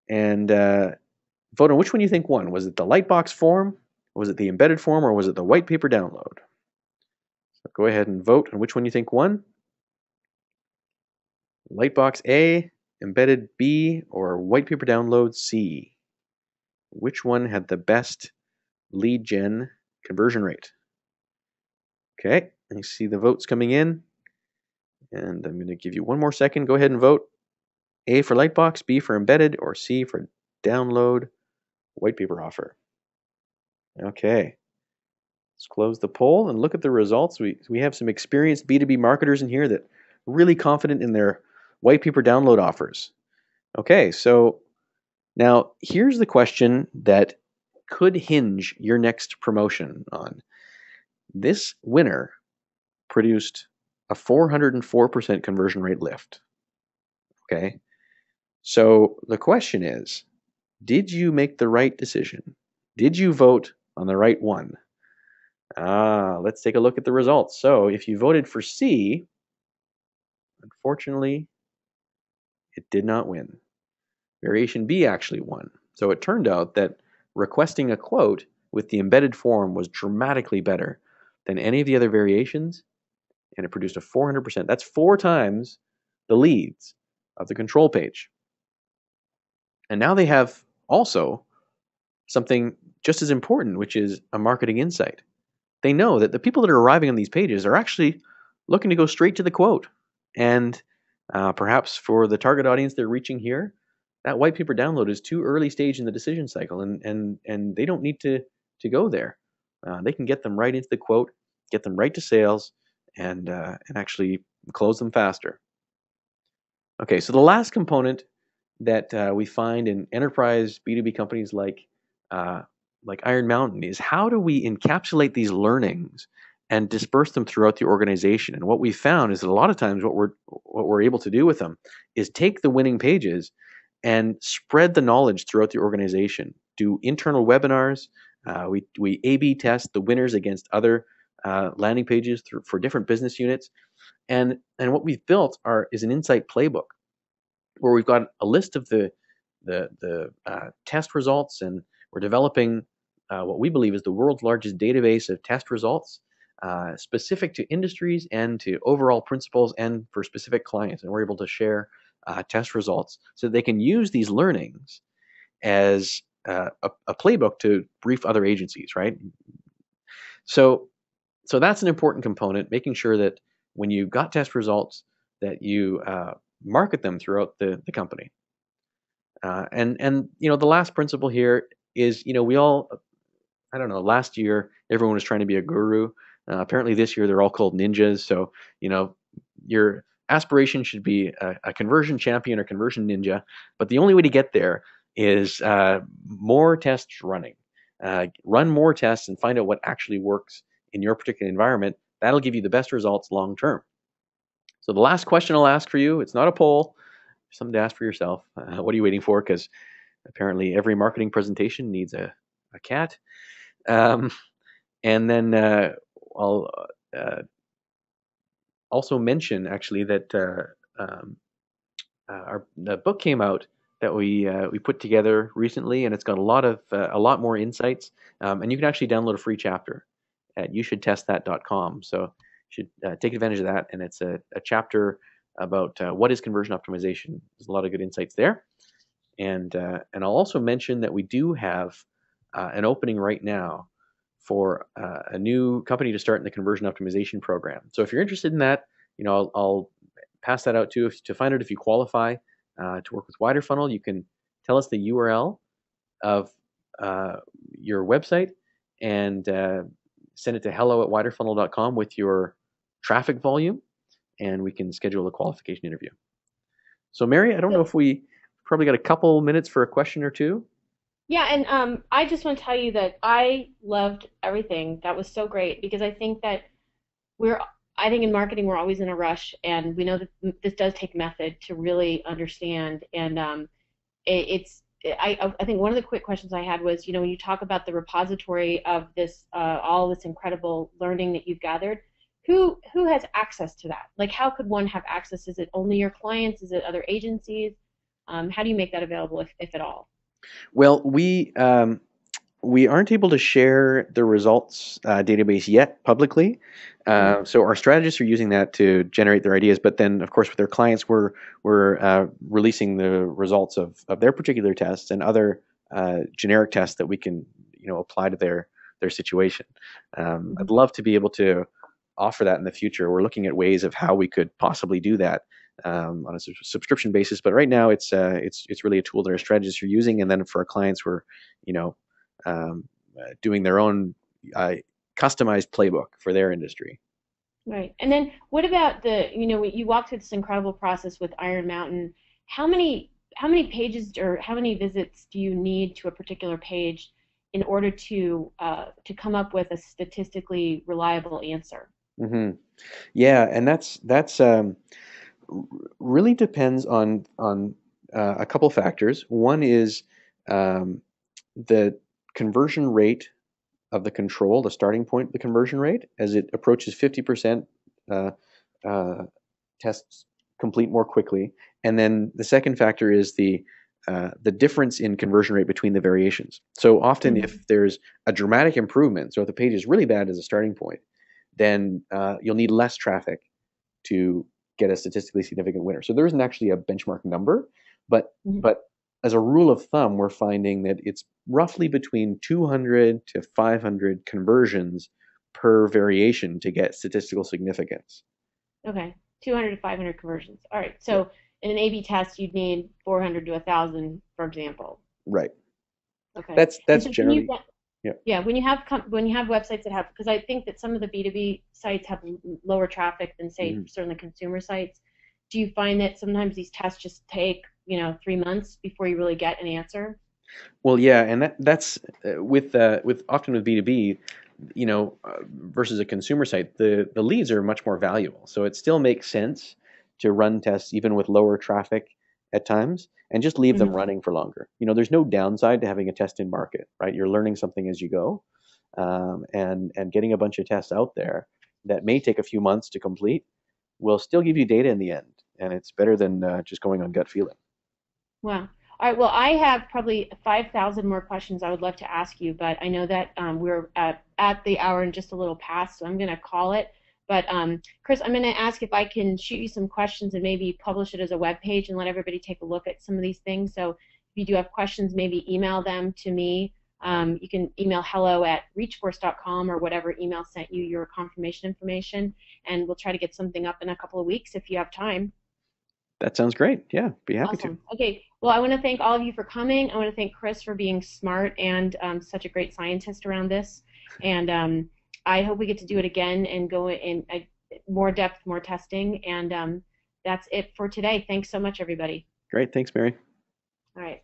and vote on which one you think won. Was it the Lightbox form? Was it the embedded form? Or was it the white paper download? So go ahead and vote on which one you think won. Lightbox A, embedded B, or white paper download C? Which one had the best lead gen conversion rate? Okay, you see the votes coming in. And I'm going to give you one more second. Go ahead and vote. A for Lightbox, B for embedded, or C for download white paper offer. Okay, let's close the poll and look at the results. We have some experienced B2B marketers in here that are really confident in their white paper download offers. Okay, so now here's the question that could hinge your next promotion on. This winner produced a 404% conversion rate lift. Okay, so the question is, did you make the right decision? Did you vote on the right one? Let's take a look at the results. So if you voted for C, unfortunately, it did not win. Variation B actually won. So it turned out that requesting a quote with the embedded form was dramatically better than any of the other variations, and it produced a 400%. That's 4 times the leads of the control page. And now they have also something just as important, which is a marketing insight. They know that the people that are arriving on these pages are actually looking to go straight to the quote. And perhaps for the target audience they're reaching here, that white paper download is too early stage in the decision cycle, and they don't need to go there. They can get them right into the quote, get them right to sales, and actually close them faster. Okay, so the last component that we find in enterprise B2B companies like Iron Mountain is, how do we encapsulate these learnings and disperse them throughout the organization? And what we found is that a lot of times what we're able to do with them is take the winning pages and spread the knowledge throughout the organization. Do internal webinars. We A/B test the winners against other landing pages for different business units. And what we've built is an insight playbook where we've got a list of the test results, and we're developing what we believe is the world's largest database of test results specific to industries and to overall principles and for specific clients. And we're able to share test results so that they can use these learnings as a playbook to brief other agencies, right? So that's an important component, making sure that when you've got test results that you market them throughout the company. And the last principle here is, we all, I don't know, last year everyone was trying to be a guru. Apparently this year they're all called ninjas. So, your aspiration should be a conversion champion or conversion ninja. But the only way to get there is more tests running. Run more tests and find out what actually works in your particular environment. That'll give you the best results long term. So the last question I'll ask for you, it's not a poll, something to ask for yourself. What are you waiting for? Because apparently every marketing presentation needs a cat. And then I'll also mention actually that the book came out that we put together recently, and it's got a lot more insights. And you can actually download a free chapter at youshouldtestthat.com. So you should take advantage of that. And it's a chapter about what is conversion optimization. There's a lot of good insights there. And I'll also mention that we do have an opening right now for a new company to start in the conversion optimization program. So if you're interested in that, I'll pass that out to find out if you qualify to work with WiderFunnel. You can tell us the URL of your website and send it to hello@widerfunnel.com with your traffic volume, and we can schedule a qualification interview. So Mary, I don't know So, if we probably got a couple minutes for a question or two. yeah, and I just want to tell you that I loved everything. That was so great because I think that we're I think in marketing we're always in a rush, and we know that this does take method to really understand. And it's I think one of the quick questions I had was, when you talk about the repository of this all this incredible learning that you've gathered, who has access to that? Like, how could one have access? Is it only your clients? Is it other agencies? How do you make that available, if at all? Well, we aren't able to share the results database yet publicly. Hmm. So our strategists are using that to generate their ideas. But then, of course, with their clients, we're releasing the results of their particular tests and other generic tests that we can apply to their situation. I'd Hmm. love to be able to offer that in the future. We're looking at ways of how we could possibly do that on a subscription basis. But right now, it's really a tool that our strategists are using, and then for our clients, we're you know doing their own uh, customized playbook for their industry. Right. And then what about you walked through this incredible process with Iron Mountain. How many pages or how many visits do you need to a particular page in order to come up with a statistically reliable answer? Hmm. Yeah, and that's really depends on a couple factors. One is um, the conversion rate of the control, the starting point of the conversion rate, as it approaches 50%, uh, uh, tests complete more quickly. And then the second factor is the difference in conversion rate between the variations. So often, Hmm. if there's a dramatic improvement, so if the page is really bad as a starting point, then you'll need less traffic to get a statistically significant winner. So there isn't actually a benchmark number, but Hmm. but as a rule of thumb, we're finding that it's roughly between 200 to 500 conversions per variation to get statistical significance. Okay. 200 to 500 conversions. All right. Yeah, So in an A/B test, you'd need 400 to 1,000, for example. right. Okay. That's And that's so can you generally yeah. Yeah, when you have websites that have, because I think that some of the B2B sites have lower traffic than, say, Mhm. certainly consumer sites. Do you find that sometimes these tests just take 3 months before you really get an answer? Well, yeah, and that's with often with B2B, versus a consumer site, the leads are much more valuable. So it still makes sense to run tests even with lower traffic at times and just leave them Hmm. running for longer. There's no downside to having a test in market, right? You're learning something as you go, and getting a bunch of tests out there that may take a few months to complete will still give you data in the end, and it's better than just going on gut feeling. Wow. All right. Well, I have probably 5,000 more questions I would love to ask you, but I know that we're at the hour and just a little past, so I'm going to call it. But Chris, I'm going to ask if I can shoot you some questions and maybe publish it as a web page and let everybody take a look at some of these things. So if you do have questions, maybe email them to me. You can email hello@reachforce.com or whatever email sent you your confirmation information, and we'll try to get something up in a couple of weeks if you have time. That sounds great. Yeah, be happy to. Awesome. Okay. Well, I want to thank all of you for coming. I want to thank Chris for being smart and such a great scientist around this. And I hope we get to do it again and go in more depth, more testing. And that's it for today. Thanks so much, everybody. Great. Thanks, Mary. All right.